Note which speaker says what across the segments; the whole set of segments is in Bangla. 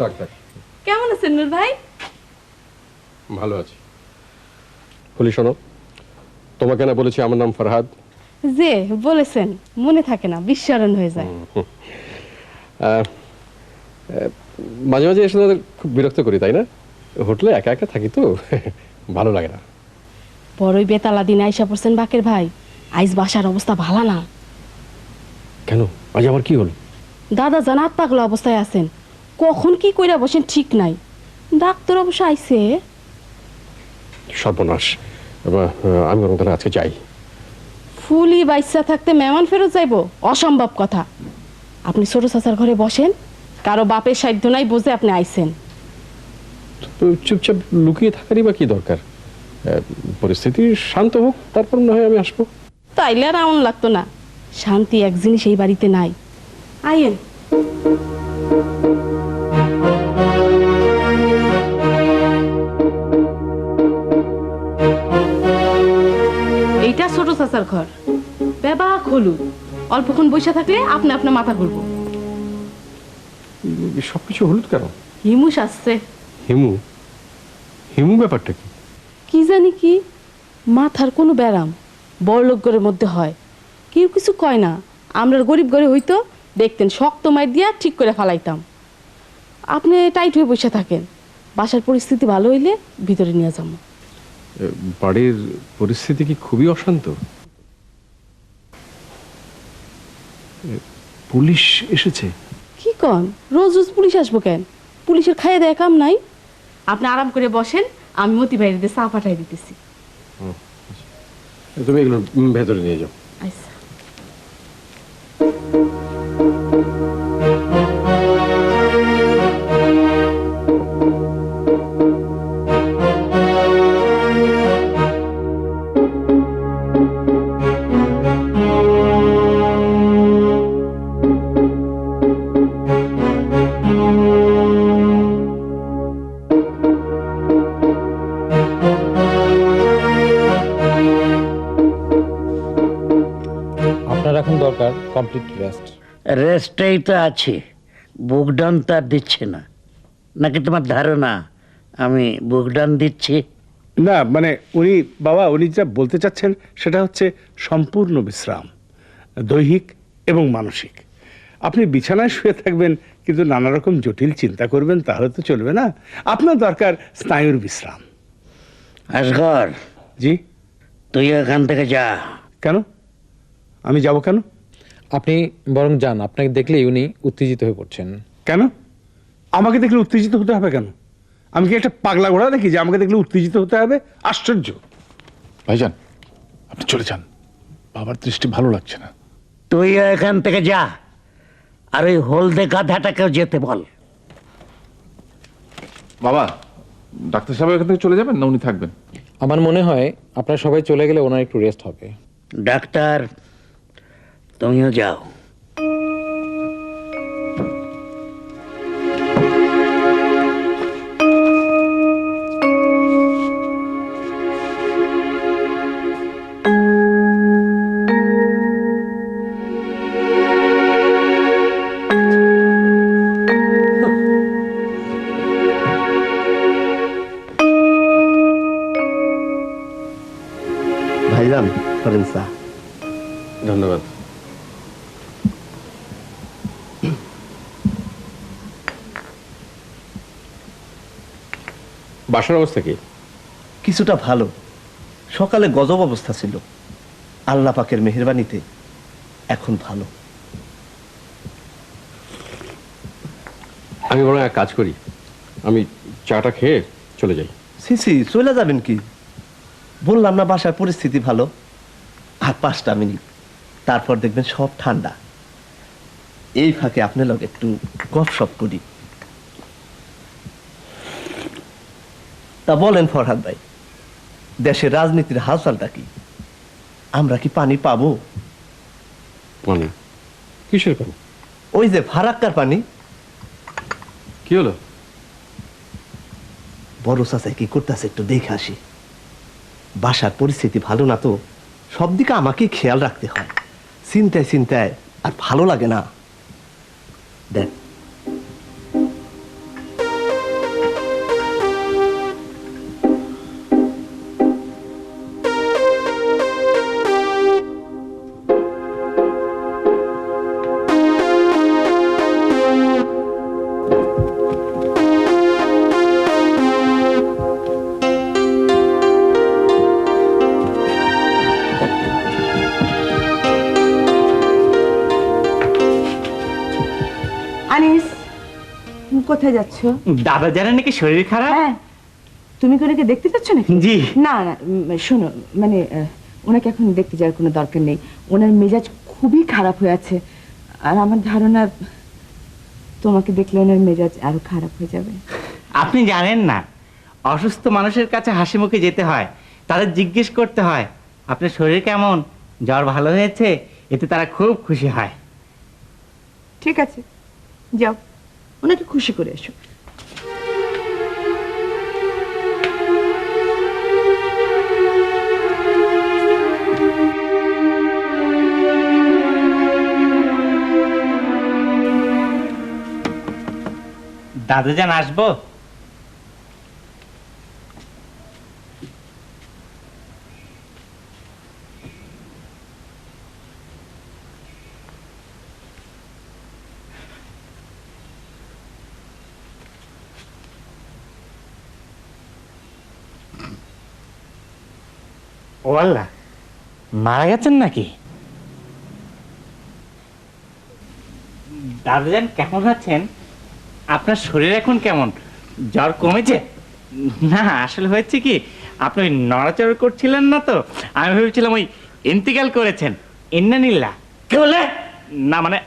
Speaker 1: থাক থাক।
Speaker 2: কেমন আছেন নূর ভাই?
Speaker 1: ভালো আছি। বলি শোনো, তোমাকে না বলেছি আমার নাম ফরহাদ?
Speaker 2: যে বলেছেন মনে থাকে না, বিস্মরণ হয়ে যায়।
Speaker 1: মাঝে মাঝে এসে তাদের খুব বিরক্ত করি, তাই না? হোটেলে একা একা থাকি তো ভালো লাগে না।
Speaker 2: বড়ই বেতালা দিন আইসা পড়ছেন বাকের ভাই। আইস বাসার অবস্থা ভালো না।
Speaker 1: কেন, আজ আবার কি হলো?
Speaker 2: দাদা জান হাত পাগলা অবস্থায় আছেন, কখন কি কইরা বসেন ঠিক নাই। ডাক্তার অবশ্য আইছে।
Speaker 1: সর্বনাশ। এবার আমি বরং তাহলে আজকে যাই।
Speaker 2: ফুলি বাইসা থাকতে মেহমান ফেরত যাইব? অসম্ভব কথা। আপনি ছোট চাচার ঘরে বসেন, কারো বাপের সাধ্য নাই বোঝে আপনি আইছেন।
Speaker 1: তো চুপচাপ লুকিয়ে থাকারই বা কি দরকার? পরিস্থিতি শান্ত হোক, তারপর না হয় আমি আসবো।
Speaker 2: তাইলে আর এমন লাগতো না। শান্তি এক জিনিস এই বাড়িতে নাই। আইয়েন। এইটা ছোট চাচার ঘর, বেবাক হলুদ। অল্পক্ষণ বসে থাকলে আপনি আপনার মাথা ঘুরবো।
Speaker 1: সবকিছু হলুদ কেন?
Speaker 2: হিমুস আসছে।
Speaker 1: হিমু? হিমু ব্যাপারটা কি?
Speaker 2: কি জানি কি, মাথার কোনো ব্যারাম বড়লোক ঘরের মধ্যে হয়। কেউ কিছু কয় না। আমরা গরিব ঘরে হইতো দেখতেন শক্ত মাইর দিয়া ঠিক করে ফালাইতাম। আপনি টাইট হয়ে বসে থাকেন, বাসার পরিস্থিতি ভালো হইলে ভিতরে নিয়ে যাবো।
Speaker 1: বাড়ির পরিস্থিতি কি খুবই অশান্ত? পুলিশ এসেছে?
Speaker 2: কি কন, রোজ রোজ পুলিশ আসবো কেন? পুলিশের খাইয়ে দেয় কাম নাই। আপনি আরাম করে বসেন, আমি মতি বাইরে চা পাঠাই দিতেছি।
Speaker 1: তুমি এগুলো ভেতরে নিয়ে যাও।
Speaker 2: আচ্ছা।
Speaker 3: আপনার এখন দরকার কমপ্লিট রেস্ট।
Speaker 4: রেস্টটাই তো আছে, বুক ডাউন তো আর দিচ্ছে না। নাকি তোমার ধারণা আমি বুক ডাউন দিচ্ছি?
Speaker 5: না মানে উনি বাবা উনি যা বলতে চাচ্ছেন সেটা হচ্ছে সম্পূর্ণ বিশ্রাম, দৈহিক এবং মানসিক। আপনি বিছানায় শুয়ে থাকবেন কিন্তু নানা রকম জটিল চিন্তা করবেন, তাহলে তো চলবে না। আপনার দরকার স্নায়ুর বিশ্রাম।
Speaker 4: আসগর,
Speaker 5: জি?
Speaker 4: তুই এখান থেকে যা।
Speaker 5: কেন? আমি যাব কেন?
Speaker 3: আপনি বরং যান, আপনাকে দেখলেই উনি উত্তেজিত হয়ে পড়ছেন।
Speaker 5: কেন আমাকে দেখলে উত্তেজিত হতে হবে কেন? আমি কি একটা পাগলা ঘোড়া নাকি যে আমাকে দেখলে উত্তেজিত হতে হবে? আশ্চর্য।
Speaker 6: ভাইজান, আপনি চলে যান, বাবার দৃষ্টি ভালো লাগছে না।
Speaker 4: তুই এখান থেকে যা, আর ওই হলদে গাধাটাকেও যেতে বল।
Speaker 6: বাবা, ডাক্তার সাহেব এখান থেকে চলে যাবেন না উনি থাকবেন?
Speaker 3: আমার মনে হয় আপনারা সবাই চলে গেলে ওনার একটু রেস্ট হবে।
Speaker 4: ডাক্তার, তুমিও যাও।
Speaker 7: ভাইজান করেন চা।
Speaker 1: ধন্যবাদ। বাসার অবস্থা কি?
Speaker 7: কিছুটা ভালো। সকালে গজব অবস্থা ছিল, আল্লাহ পাকের মেহেরবানিতে এখন ভালো।
Speaker 1: আমি বরং এক কাজ করি, আমি চাটা খেয়ে চলে যাই।
Speaker 7: সিসি চলে যাবেন কি? বললাম না বাসার পরিস্থিতি ভালো। আর 5টা মিনিট, তারপর দেখবেন সব ঠান্ডা। এই ফাঁকে আপনার লগে একটু গপসপ করি। তা বলেন ফরহাদ ভাই, দেশের রাজনীতির হালচালটা কি? আমরা কি পানি পাবো?
Speaker 1: মানে কিসের পানি?
Speaker 7: ওই যে ফারাক্কার পানি।
Speaker 1: কি হলো?
Speaker 7: বড় চাচাই কি করতেছে একটু দেখে আসি। বাসার পরিস্থিতি ভালো না তো, সব দিকে আমাকেই খেয়াল রাখতে হয়। চিন্তায় চিন্তায় আর ভালো লাগে না। দেখ
Speaker 8: আনিস, কোথায় যাচ্ছ?
Speaker 9: দাদা জানেন নাকি শরীর খারাপ?
Speaker 8: হ্যাঁ, তুমি কি ওনাকে দেখতে যাচ্ছ নাকি?
Speaker 9: জি।
Speaker 8: না না, শোনো, মানে ওনাকে এখন দেখতে যাওয়ার কোনো দরকার নেই। ওনার মেজাজ খুবই খারাপ হয়ে আছে, আর আমার ধারণা তোমাকে দেখলে ওনার মেজাজ আরো খারাপ হয়ে যাবে।
Speaker 9: আপনি জানেন না, অসুস্থ মানুষের কাছে হাসি মুখে যেতে হয়, তাদের জিজ্ঞেস করতে হয় আপনার শরীর কেমন, জ্বর ভালো হয়েছে, এতে তারা খুব খুশি হয়।
Speaker 8: ঠিক আছে, যাও, ওনাকে খুশি করে এসো।
Speaker 9: দাদাজান আসবো? ও আল্লাহ, মারা গেছেন নাকি? দাদাজান কেমন আছেন? আপনার শরীর এখন কেমন? জ্বর কমেছে? না, আসলে হয়েছে কি, আপনি ওই নড়াচড়া করছিলেন না তো, আমি ভেবেছিলাম ওই ইন্তিকাল করেছেন। ইন্নানিল্লাহ।
Speaker 4: কি বলে?
Speaker 9: না মানে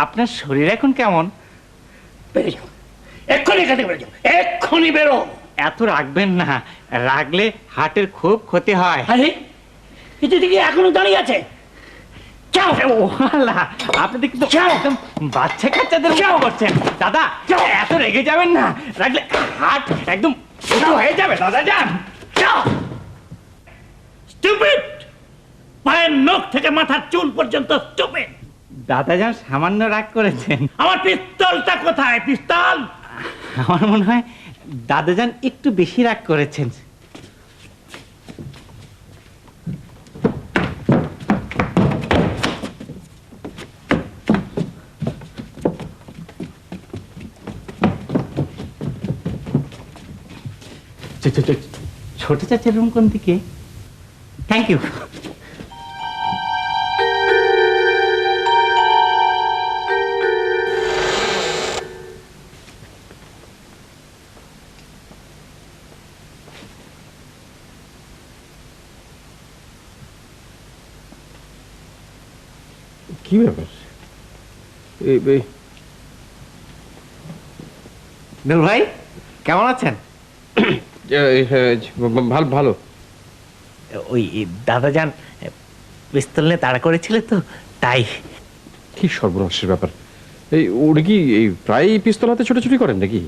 Speaker 9: আপনার শরীর এখন কেমন?
Speaker 4: বেরো যাও, এক্ষুনি এখান থেকে বেরো যাও, এক্ষুনি বেরো।
Speaker 9: এত রাখবেন না, রাখলে হার্টের খুব ক্ষতি হয়।
Speaker 4: আরে এটা দিকে এখনো দাঁড়িয়ে আছে। যাও।
Speaker 9: ও আল্লাহ, আপনি তো কিন্তু একদম বাচ্চা কাচ্চাদের মতো করছেন। দাদা, এত রেগে যাবেন না, রাখলে হার্ট একদম উঁচু হয়ে যাবে। দাদা যান।
Speaker 4: যাও। স্টুপিড, পায়ের নখ থেকে মাথার চুল পর্যন্ত স্টুপিড।
Speaker 9: দাদা যান সামান্য রাগ করেছেন।
Speaker 4: আমার পিস্তলটা কোথায়? পিস্তল?
Speaker 9: আমার মনে হয় দাদাজান একটু বেশি রাগ করেছেন। ছোট চাচার রুম কোন দিকে? Thank you.
Speaker 1: কি ব্যাপার?
Speaker 9: নূর ভাই কেমন আছেন?
Speaker 1: ভালো ভালো।
Speaker 9: ওই দাদাজান পিস্তল নিয়ে তাড়া করেছিল তো, তাই।
Speaker 1: কি সর্বনাশের ব্যাপার! ওটা কি এই প্রায় পিস্তল হাতে ছোটাছুটি করেন নাকি?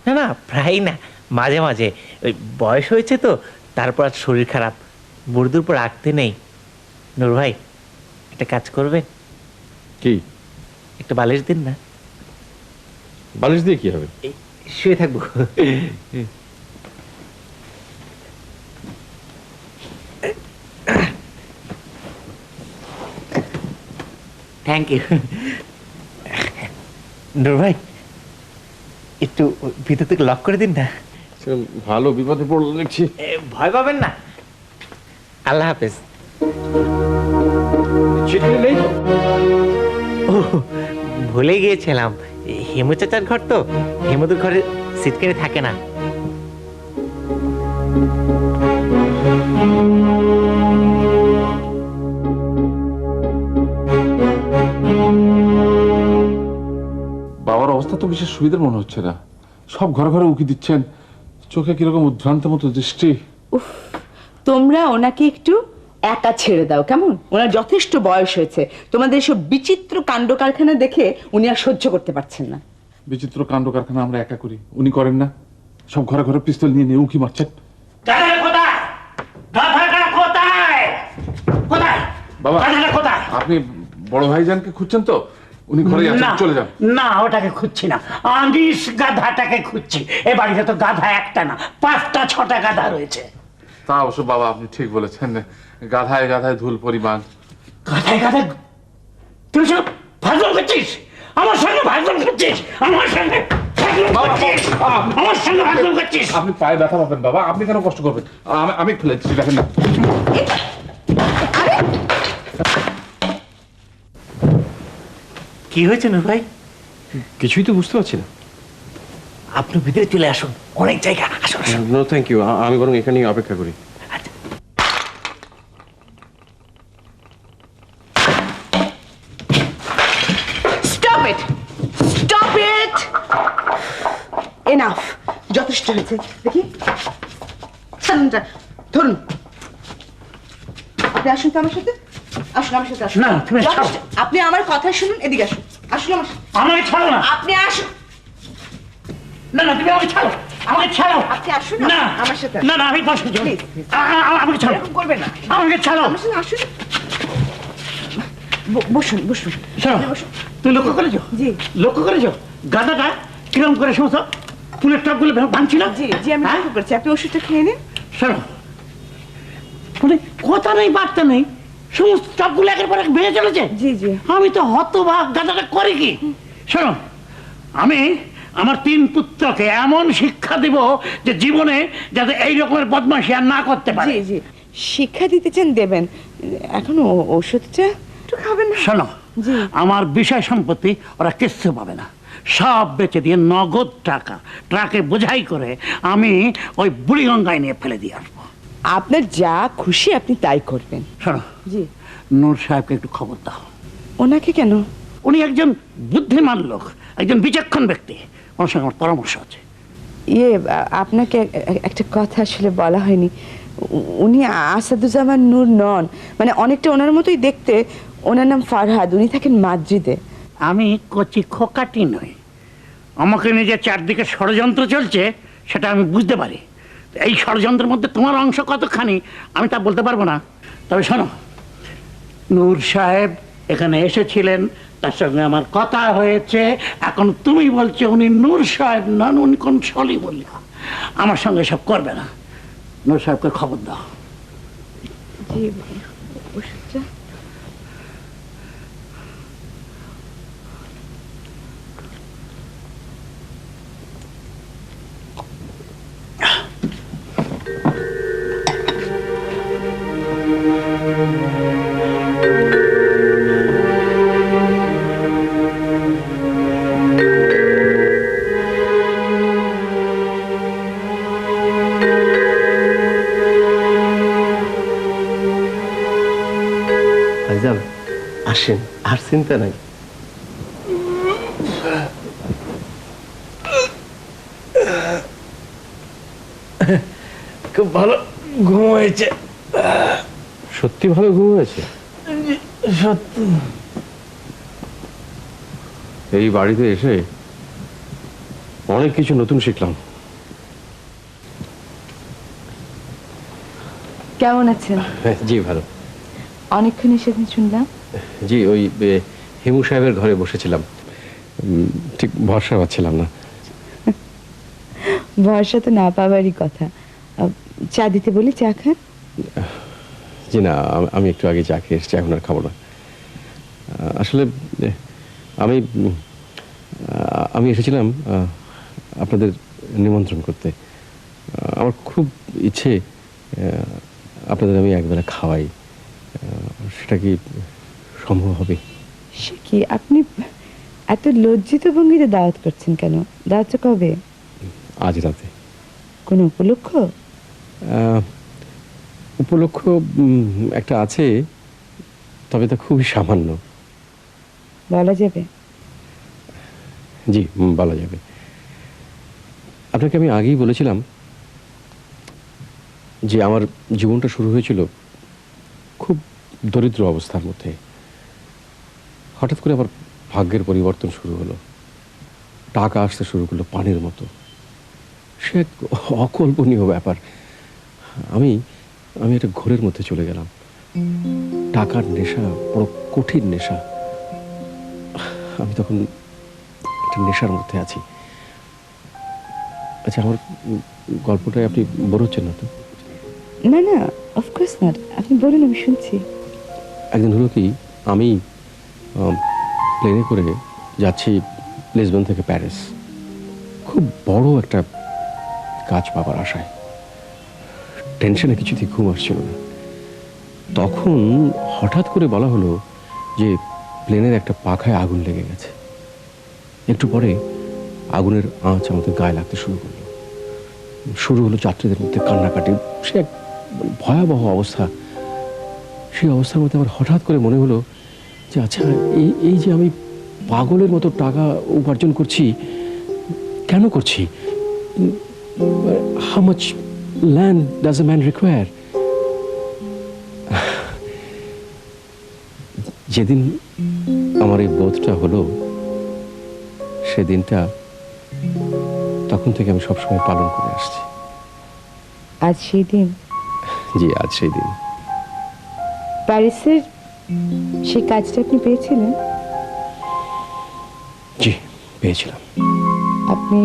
Speaker 9: না না, প্রায় না, মাঝে মাঝে। ওই বয়স হয়েছে তো, তারপর আর শরীর খারাপ, বুড়দুর পর রাখতে নেই। নূর ভাই একটা কাজ করবেন?
Speaker 1: কি?
Speaker 9: একটা বালিশ দিন না।
Speaker 1: বালিশ দিয়ে কি হবে?
Speaker 9: শুয়ে থাকবো। Thank you. নূর ভাই একটু ভিতর থেকে লক করে দিন না।
Speaker 1: ভালো বিপদে পড়লো দেখছি।
Speaker 9: ভয় পাবেন না। আল্লাহ হাফেজ।
Speaker 1: চিঠি নেই তো?
Speaker 9: ও, ভুলে গিয়েছিলাম, হেমু চাচার ঘর তো, হেমুদের ঘরে সিটকারি থাকে না।
Speaker 6: বাবার অবস্থা তো বিশেষ সুবিধার মনে হচ্ছে না, সব ঘরে ঘরে উকি দিচ্ছেন, চোখে কিরকম উদ্ভ্রান্ত মতো দৃষ্টি।
Speaker 8: উফ, তোমরা ওনাকে একটু একা ছেড়ে দাও কেমন? ওনার যথেষ্ট বয়স হয়েছে, তোমাদের এসব বিচিত্র কাণ্ড কারখানা দেখে উনি আর সহ্য করতে পারছেন না।
Speaker 6: বিচিত্র কাণ্ড কারখানা আমরা একা করি, উনি করেন না? সব ঘরে ঘরে পিস্তল নিয়ে নিয়ে উকি মারছেন।
Speaker 4: গাধাটা কোথায়? গাধাটা কোথায়? কোথায়
Speaker 6: বাবা,
Speaker 4: গাধাটা কোথায়?
Speaker 6: আপনি বড় ভাইজানকে খুঁজছেন তো? উনি ঘরে আছেন,
Speaker 4: না,
Speaker 6: চলে যান।
Speaker 4: না, ওটাকে খুঁজছি না, আনিস গাধাটাকে খুঁজছি। এ বাড়িতে তো গাধা একটা না, 5টা 6টা গাধা রয়েছে।
Speaker 6: তা অবশ্য বাবা আপনি ঠিক বলেছেন, গাধায় গাধায় ধুল পরিমাণ।
Speaker 4: গাধায় গাধায়? তুই সব ফাজল করছিস, আমার সঙ্গে ফাজল করছিস, আমার সঙ্গে ফাজল করছিস, আমার সঙ্গে ফাজল করছিস।
Speaker 6: আপনি পায়ে ব্যথা পাবেন বাবা, আপনি কেন কষ্ট করবেন? আমি খুলে দিচ্ছি, দেখেন না।
Speaker 9: কি হয়েছে নূর ভাই?
Speaker 1: কিছুই তো বুঝতে পারছি না।
Speaker 4: আপনি ভিতরে চলে আসুন, অনেক জায়গা, আসুন আসুন।
Speaker 1: নো থ্যাংক ইউ, আমি বরং এখানেই অপেক্ষা করি।
Speaker 8: Stop it, stop it, enough, যথেষ্ট হয়েছে। দেখি সালনটা ধরুন। আপনি আসুন তো আমার সাথে, আসুন আমার সাথে আসুন।
Speaker 4: না, তুমি ছাড়ো।
Speaker 8: যথেষ্ট। আপনি আমার কথা শুনুন, এদিকে আসুন, আসুন আমার সাথে।
Speaker 4: আমাকে ছাড়ো না।
Speaker 8: আপনি আসুন,
Speaker 4: না না, তুমি আমাকে ছাড়ো, আমাকে ছাড়ো।
Speaker 8: আপনি আসুন
Speaker 4: না
Speaker 8: আমার সাথে।
Speaker 4: না না, আমি বসে যাবো।
Speaker 8: Please, please.
Speaker 4: আমাকে ছাড়ো,
Speaker 8: এরকম করবেন না,
Speaker 4: আমাকে ছাড়ো।
Speaker 8: আমার সাথে আসুন। বসুন বসুন।
Speaker 4: শোনো,
Speaker 8: আপনি বসুন।
Speaker 4: তুমি লক্ষ্য করেছো?
Speaker 8: জি।
Speaker 4: লক্ষ্য করেছো গাদাটা কিরকম করে সমস্ত ফুলের টপগুলো ভাঙছিল?
Speaker 8: জি জি, আমি
Speaker 4: হ্যাঁ?
Speaker 8: লক্ষ্য করছি। আপনি ওষুধটা খেয়ে নিন।
Speaker 4: শোনো, মানে কথা নেই বার্তা নেই, সমস্ত টপগুলো একের পর এক ভেঙে চলেছে।
Speaker 8: জি জি।
Speaker 4: আমি তো হতবাক, গাদাটা করে কি? শোনো, আমি আমার 3 পুত্রকে এমন শিক্ষা দিব যে জীবনে যাতে এই রকমের বদমাশি আর না করতে পারে।
Speaker 8: জি জি, শিক্ষা দিতে চান দেবেন, এখন ওষুধটা একটু খাবেন না?
Speaker 4: শোনো,
Speaker 8: জি।
Speaker 4: আমার বিষয় সম্পত্তি ওরা কিচ্ছু পাবে না, সব বেচে দিয়ে নগদ টাকা ট্রাকে বোঝাই করে আমি ওই বুড়িগঙ্গায় নিয়ে ফেলে দিয়ে আসবো।
Speaker 8: আপনার যা খুশি আপনি তাই করবেন।
Speaker 4: শোনো,
Speaker 8: জি।
Speaker 4: নূর সাহেবকে একটু খবর দাও।
Speaker 8: ওনাকে কেন?
Speaker 4: উনি একজন বুদ্ধিমান লোক, একজন বিচক্ষণ ব্যক্তি, ওনার সঙ্গে আমার পরামর্শ আছে।
Speaker 8: ইয়ে, আপনাকে একটা কথা আসলে বলা হয়নি। উনি আসাদুজ্জামান নূর নন, মানে অনেকটা ওনার মতোই দেখতে। ওনার নাম ফারহাদ, উনি থাকেন মাদ্রিদে।
Speaker 4: আমি কচি খোকাটি নই, আমাকে নিয়ে যে চারদিকে ষড়যন্ত্র চলছে সেটা আমি বুঝতে পারি। এই ষড়যন্ত্রের মধ্যে তোমার অংশ কতখানি আমি তা বলতে পারবো না। তবে শোনো, নূর সাহেব এখানে এসেছিলেন, তার সঙ্গে আমার কথা হয়েছে। এখন তুমি বলছো উনি নূর সাহেব নন, উনি কোন সলি বললা, আমার সঙ্গে সব করবে না। নূর সাহেবকে খবর দাও।
Speaker 8: জি, ওষুধটা
Speaker 7: ভাইজান আসেন, আর চিন্তা নাই।
Speaker 4: খুব ভালো ঘুম হয়েছে,
Speaker 1: সত্যি ভালো ঘুম হয়েছে?
Speaker 4: সত্যি।
Speaker 1: এই বাড়িতে এসে অনেক কিছু নতুন শিখলাম।
Speaker 8: কেমন আছেন?
Speaker 1: জি ভালো।
Speaker 8: অনেকক্ষণ এসেছেন শুনলাম।
Speaker 1: জি, ওই হেমু সাহেবের ঘরে বসেছিলাম, ঠিক ভরসা পাচ্ছিলাম না।
Speaker 8: ভরসা তো না পাওয়ারই কথা। চা দিতে বলি, চা খান?
Speaker 1: জি না, আমি একটু আগে চা খেয়ে এসেছি, এখন আর খাবো না। আসলে আমি এসেছিলাম আপনাদের নিমন্ত্রণ করতে। আমার খুব ইচ্ছে আপনাদের আমি একবেলা খাওয়াই, সেটা কি সম্ভব হবে?
Speaker 8: সে কি, আপনি এত লজ্জিত ভঙ্গিতে দাওয়াত করছেন কেন? দাওয়াতটা কবে?
Speaker 1: আজ রাতে।
Speaker 8: কোনো উপলক্ষ?
Speaker 1: উপলক্ষ একটা আছে, তবে তা খুবই সামান্য।
Speaker 8: বলা যাবে?
Speaker 1: জি, বলা যাবে। আপনাকে আমি আগেই বলেছিলাম যে আমার জীবনটা শুরু হয়েছিল খুব দরিদ্র অবস্থার মধ্যে। হঠাৎ করে আবার ভাগ্যের পরিবর্তন শুরু হলো, টাকা আসতে শুরু করলো পানির মতো। সে এক অকল্পনীয় ব্যাপার। আমি একটা ঘোরের মধ্যে চলে গেলাম। টাকার নেশা বড় কঠিন নেশা। আমি তখন একটা নেশার মধ্যে আছি। আচ্ছা, আমার গল্পটায় আপনি বোর হচ্ছেন না তো?
Speaker 8: না না, অফকোর্স নট, আপনি বলুন, আমি শুনছি।
Speaker 1: একদিন হলো কি, আমি প্লেনে করে যাচ্ছি লিসবন থেকে প্যারিস, খুব বড় একটা কাজ পাবার আশায়। টেনশনে কিছুতেই ঘুম আসছিল না। তখন হঠাৎ করে বলা হলো যে প্লেনের একটা পাখায় আগুন লেগে গেছে। একটু পরে আগুনের আঁচ আমাদের গায়ে লাগতে শুরু করলো। শুরু হলো যাত্রীদের মধ্যে কান্নাকাটি। সে এক ভয়াবহ অবস্থা। সেই অবস্থার মধ্যে আমার হঠাৎ করে মনে হলো যে আচ্ছা, এই যে আমি পাগলের মতো টাকা উপার্জন করছি, কেন করছি? How much land does a man require? যেদিন আমার এই বোধটা হলো, সেদিনটা তখন থেকে আমি সবসময় পালন করে আসছি।
Speaker 8: আজ সেই দিন?
Speaker 1: জি, আজ সেই দিন।
Speaker 8: প্যারিসের সেই কাজটা আপনি পেয়েছিলেন?
Speaker 1: জি, পেয়েছিলাম।
Speaker 8: আপনি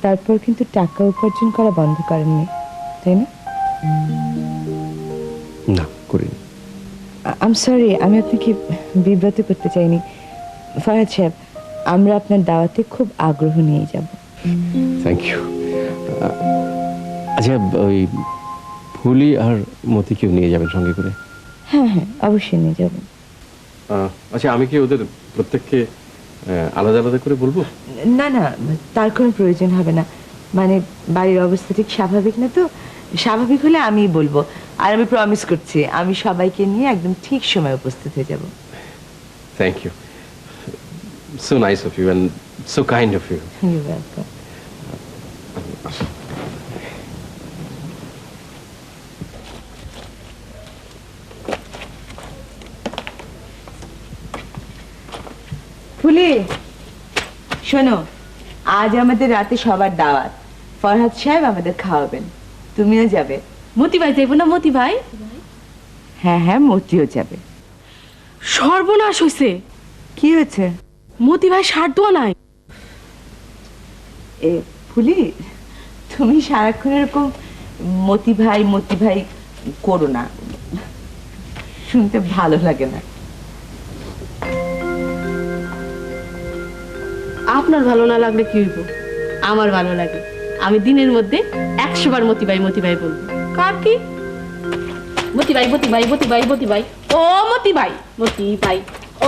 Speaker 8: তারপর কিন্তু টাকা উপার্জন করা বন্ধ করেননি, তাই না?
Speaker 1: না, করিনি।
Speaker 8: আম সরি, আমি আপনাকে বিব্রত করতে চাইনি। ফরহাদ সাহেব, আমরা আপনার দাওয়াতে খুব আগ্রহ নিয়ে যাব।
Speaker 1: Thank you. আচ্ছা, ওই ফুলি আর মতিকেও নিয়ে যাবেন সঙ্গে করে?
Speaker 8: হ্যাঁ হ্যাঁ, অবশ্যই নিয়ে যাব।
Speaker 1: আচ্ছা, আমি কি ওদের প্রত্যেককে আলাদা আলাদা করে বলবো?
Speaker 8: না না, তার কোনো প্রয়োজন হবে না। মানে বাড়ির অবস্থা ঠিক স্বাভাবিক না তো, স্বাভাবিক হলে আমিই বলবো। আর আমি প্রমিস করছি, আমি সবাইকে নিয়ে একদম ঠিক সময় উপস্থিত হয়ে যাব।
Speaker 1: Thank you. So nice of you and so kind of you.
Speaker 8: You welcome. ফুলি, শোনো, আজ আমাদের রাতে সবার দাওয়াত। ফরহাদ সাহেব আমাদের খাওয়াবেন, তুমিও যাবে।
Speaker 2: মতি ভাই যাইব না? মতি ভাই?
Speaker 8: হ্যাঁ হ্যাঁ, মতিও যাবে।
Speaker 2: সর্বনাশ হয়েছে।
Speaker 8: কি হয়েছে?
Speaker 2: মতি ভাই সার দোয়া নাই।
Speaker 8: এ ফুলি, তুমি সারাক্ষণ এরকম মতি ভাই করো না, শুনতে ভালো লাগে না।
Speaker 2: আপনার ভালো না লাগলে কি হইব? আমার ভালো লাগে। আমি দিনের মধ্যে 100 বার মতি ভাই বলবো। কার কি? মতি ভাই, মতি ভাই, মতি ভাই, মতি ভাই, ও মতি ভাই, মতি ভাই,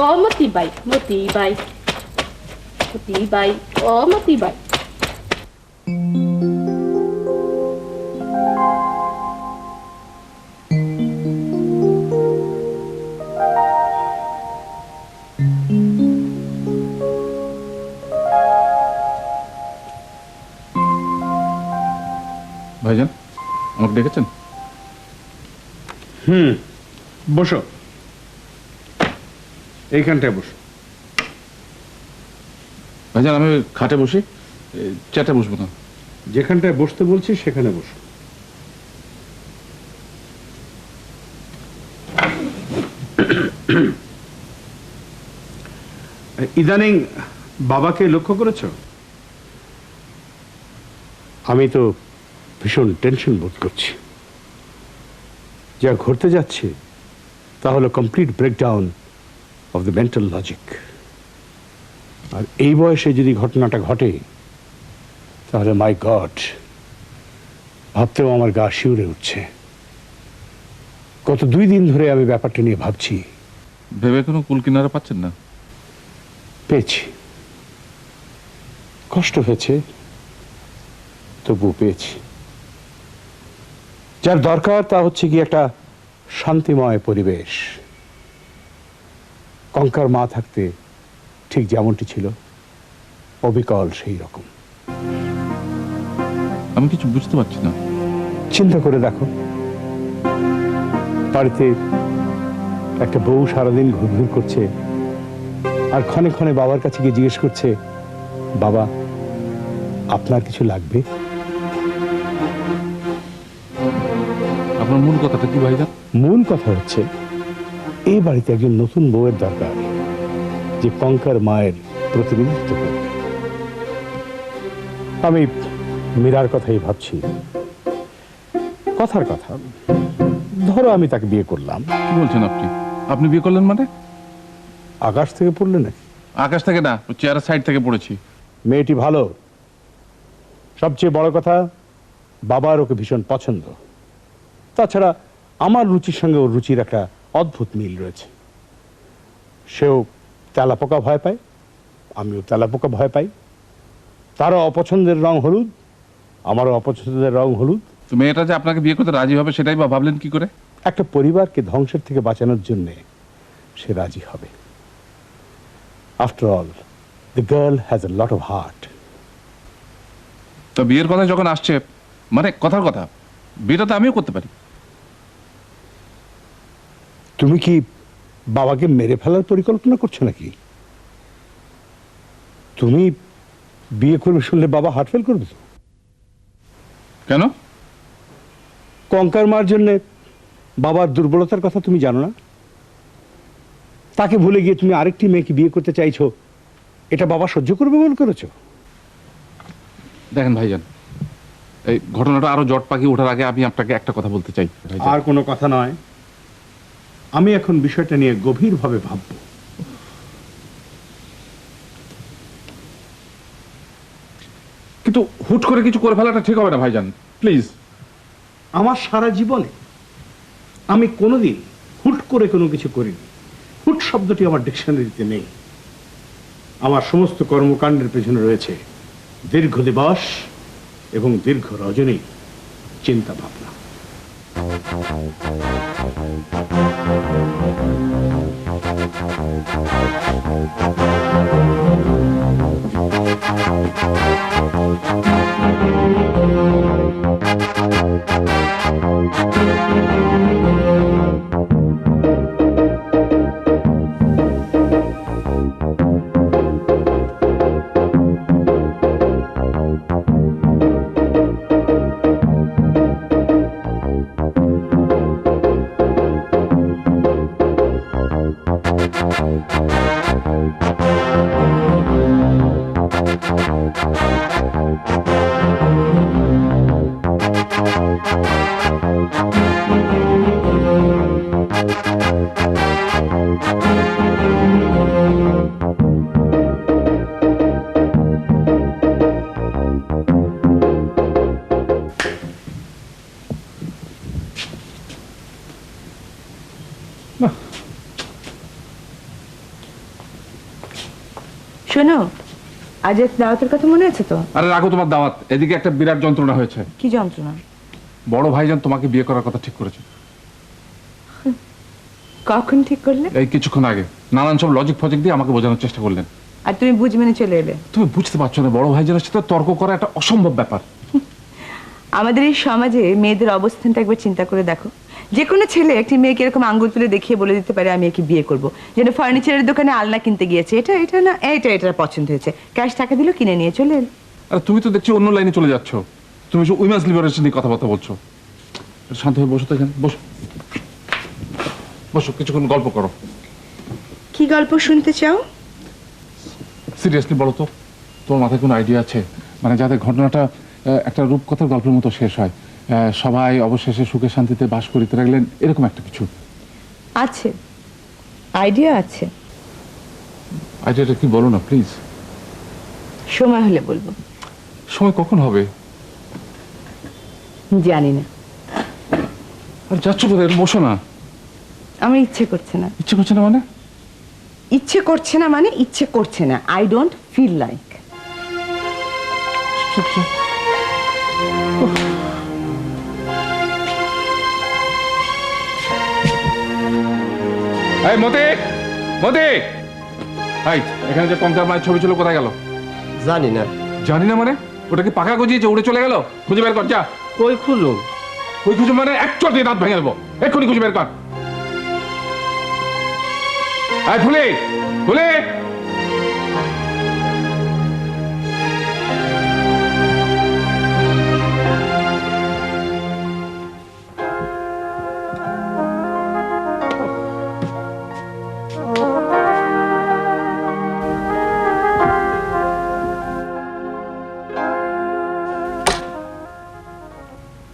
Speaker 2: ও মতি ভাই, মতি ভাই, মতি ভাই, ও মতি ভাই।
Speaker 6: ভাইজান, আমাকে ডেকেছেন?
Speaker 5: বসো, এইখানটায় বসো।
Speaker 6: ভাইজান, আমি খাটে বসি, চেটে বসবো না।
Speaker 5: যেখানটায় বসতে বলছি সেখানে বসো। ইদানিং বাবাকে লক্ষ্য করেছ? আমি তো ভীষণ টেনশন বোধ করছি। যা ঘটতে যাচ্ছে তা হলো complete breakdown of the mental logic. আর এই বয়সে যদি ঘটনাটা ঘটে, তাহলে মাই গড, ভাবতেও আমার গা শিউরে উঠছে। গত 2 দিন ধরে আমি ব্যাপারটা নিয়ে ভাবছি।
Speaker 6: ভেবে কোনো কুল কিনারা পাচ্ছেন না?
Speaker 5: পেয়েছি, কষ্ট হয়েছে, তবু পেয়েছি। যার দরকার তা হচ্ছে কি একটা শান্তিময় পরিবেশ। কঙ্কার মা থাকতে ঠিক যেমনটি ছিল, অবিকল সেই রকম।
Speaker 6: আমি কিছু বুঝতে পারছি না।
Speaker 5: চিন্তা করে দেখো, বাড়িতে একটা বউ সারাদিন ঘুরঘুর করছে, আর ক্ষণে ক্ষণে বাবার কাছে গিয়ে জিজ্ঞেস করছে, বাবা আপনার কিছু লাগবে?
Speaker 6: আপনার মূল কথাটা কি ভাইজান?
Speaker 5: মূল কথা হচ্ছে, এই বাড়িতে একজন নতুন বউয়ের দরকার, যে কঙ্কার মায়ের প্রতিনিধিত্ব করবে। আমি মীরার কথাই ভাবছি। কথার কথা, ধরো আমি তাকে বিয়ে করলাম।
Speaker 6: কি বলছেন আপনি? আপনি বিয়ে করলেন মানে?
Speaker 5: আকাশ থেকে পড়লে নাকি?
Speaker 6: আকাশ থেকে না, চেয়ারের সাইড থেকে পড়েছি।
Speaker 5: মেয়েটি ভালো, সবচেয়ে বড় কথা বাবার ওকে ভীষণ পছন্দ। তাছাড়া আমার রুচির সঙ্গে ওর রুচির একটা অদ্ভুত মিল রয়েছে। সেও তেলাপোকা ভয় পায়, আমিও তেলাপোকা ভয় পাই। তারও অপছন্দের রং হলুদ, আমারও অপছন্দের রং হলুদ।
Speaker 6: তো মেয়েটা যে আপনাকে বিয়ে করতে রাজি হবে সেটাই বা ভাবলেন কি করে?
Speaker 5: একটা পরিবারকে ধ্বংসের থেকে বাঁচানোর জন্যে সে রাজি হবে। After all, the girl has a lot of heart.
Speaker 6: তো বিয়ের কথা যখন আসছে, মানে কথার কথা, বিয়েটা তো আমিও করতে পারি।
Speaker 5: তুমি কি বাবাকে মেরে ফেলার পরিকল্পনা করছো নাকি? তুমি বিয়ে করবে শুনলে বাবা হার্ট ফেল করবে তো?
Speaker 6: কেন?
Speaker 5: কঙ্কার মার জন্যে বাবার দুর্বলতার কথা তুমি জানো না? তাকে ভুলে গিয়ে তুমি আরেকটি মেয়েকে বিয়ে করতে চাইছো, এটা বাবা সহ্য করবে মনে করেছো?
Speaker 6: দেখেন ভাইজান, এই ঘটনাটা আরো জট পাকিয়ে ওঠার আগে আমি আপনাকে একটা কথা বলতে চাই।
Speaker 5: আর কোনো কথা নয়, আমি এখন বিষয়টা নিয়ে গভীরভাবে ভাববো।
Speaker 6: কিন্তু হুট করে কিছু করে ফেলাটা ঠিক হবে না ভাইজান, প্লিজ।
Speaker 5: আমার সারা জীবনে আমি কোনোদিন হুট করে কোনো কিছু করিনি। হুট শব্দটি আমার ডিকশনারিতে নেই। আমার সমস্ত কর্মকাণ্ডের পেছনে রয়েছে দীর্ঘ দিবস এবং দীর্ঘ রজনী চিন্তা ভাবনা।
Speaker 8: শোনো, আজ দাওয়াতের কথা মনে আছে তো?
Speaker 6: আরে রাখো তোমার দাওয়াত, এদিকে একটা বিরাট যন্ত্রণা হয়েছে।
Speaker 8: কি যন্ত্রণা?
Speaker 6: বড় ভাইজান তোমাকে বিয়ে করার কথা ঠিক করেছে।
Speaker 8: কখন ঠিক করলে?
Speaker 6: এই কিছুক্ষণ আগে নানান সব লজিক ফজিক দিয়ে আমাকে বোঝানোর চেষ্টা করলেন।
Speaker 8: আর তুমি বুঝ মেনে চলে এলে?
Speaker 6: তুমি বুঝতে পারছো না, বড় ভাইজানের সাথে তর্ক করা একটা অসম্ভব ব্যাপার।
Speaker 8: আমাদের এই সমাজে মেয়েদের অবস্থানটা একবার চিন্তা করে দেখো। যে কোনো ছেলে একটি মেয়েকে এরকম আঙ্গুল তুলে দেখিয়ে বলে দিতে পারে আমি একে বিয়ে করবো। যেন ফার্নিচারের দোকানে আলনা কিনতে গিয়েছে, এটা এটা না এটা পছন্দ হয়েছে, ক্যাশ টাকা দিল, কিনে নিয়ে চলে এলো।
Speaker 6: আরে তুমি তো দেখছি অন্য লাইনে চলে যাচ্ছ। তুমি উইমেন্স লিবারেশন নিয়ে কথাবার্তা বলছো। শান্ত হয়ে বসো তো এখানে, বসো বসো, কিছুক্ষণ গল্প করো।
Speaker 8: কি গল্প শুনতে চাও?
Speaker 6: সিরিয়াসলি বলো তো, তোমার মাথায় কোনো আইডিয়া আছে? মানে যাতে ঘটনাটা একটা রূপকথার গল্পের মতো শেষ হয়, সবাই অবশেষে সুখে শান্তিতে বাস করিতে লাগলেন, এরকম একটা কিছু
Speaker 8: আছে? আইডিয়া আছে।
Speaker 6: আইডিয়াটা কি বলো না প্লিজ।
Speaker 8: সময় হলে বলবো।
Speaker 6: সময় কখন হবে?
Speaker 8: জানি না।
Speaker 6: আর যাচ্ছ কোথায়? বসো না।
Speaker 8: আমার ইচ্ছে করছে না।
Speaker 6: ইচ্ছে করছে না মানে?
Speaker 8: ইচ্ছে করছে না মানে ইচ্ছে করছে না। I don't feel like.
Speaker 6: এই মতি, মতি, এই এখানে যে কঙ্কার মায়ের ছবি ছিল কোথায় গেল?
Speaker 7: জানি না।
Speaker 6: জানি না মানে? ওটা কি পাকা গজিয়েছে, উড়ে চলে গেল? খুঁজে বের কর, যা।
Speaker 7: কই খুঁজুন?
Speaker 6: ওই খুঁজে মানে এক চট দিয়ে দাঁত ভেঙে দেবো। এক্ষুনি খুঁজে বের কর। এই ফুলি, ফুলি,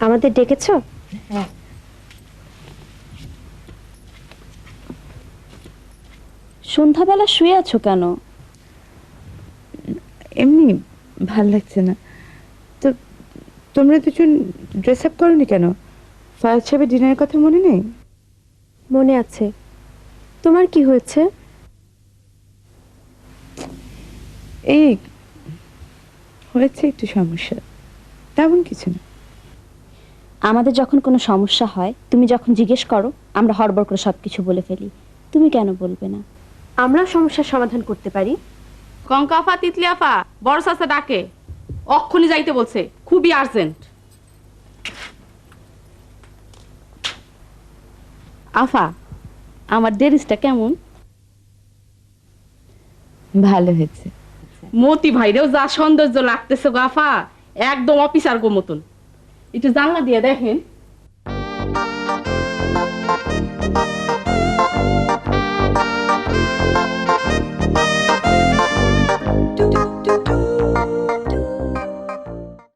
Speaker 10: আমাদের ডেকেছো? সন্ধ্যাবেলা শুয়ে আছো কেন?
Speaker 8: এমনি ভাল লাগছে না তো। তোমরা দুজন ড্রেস আপ করনি কেন? ফায়াজ সাহেবের ডিনারের কথা মনে নেই?
Speaker 10: মনে আছে। তোমার কি হয়েছে?
Speaker 8: এই হয়েছে একটু সমস্যা, তেমন কিছু না।
Speaker 10: আমাদের যখন কোনো সমস্যা হয় তুমি যখন জিজ্ঞেস করো আমরা হড়বড় করে সবকিছু বলে ফেলি, তুমি কেন বলবে না? আমরা সমস্যার সমাধান করতে পারি।
Speaker 2: কঙ্কা আফা, তিতলি আফা, বড় চাচা ডাকে, অক্ষুনি যাইতে বলছে, খুবই আর্জেন্ট। আফা, আমার ড্রেসটা কেমন?
Speaker 8: ভালো হয়েছে।
Speaker 2: মতি ভাইরেও যা সৌন্দর্য লাগতেছে গো আফা, একদম অফিসার গো মতন। একটু জানলা দিয়ে দেখেন।